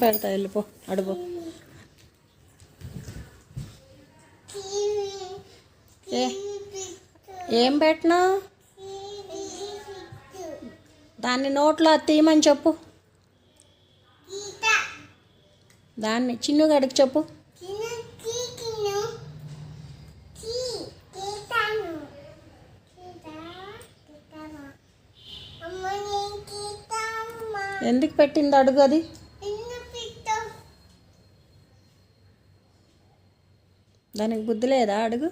పెడతా వెళ్ళిపో అడుగు. ఏం పెట్టినా దాన్ని నోట్లో తీయమని చెప్పు. దాన్ని చిన్నుగాడికి చెప్పు. ఎందుకు పెట్టింది అడుగు. అది దానికి బుద్ధి లేదా అడుగు.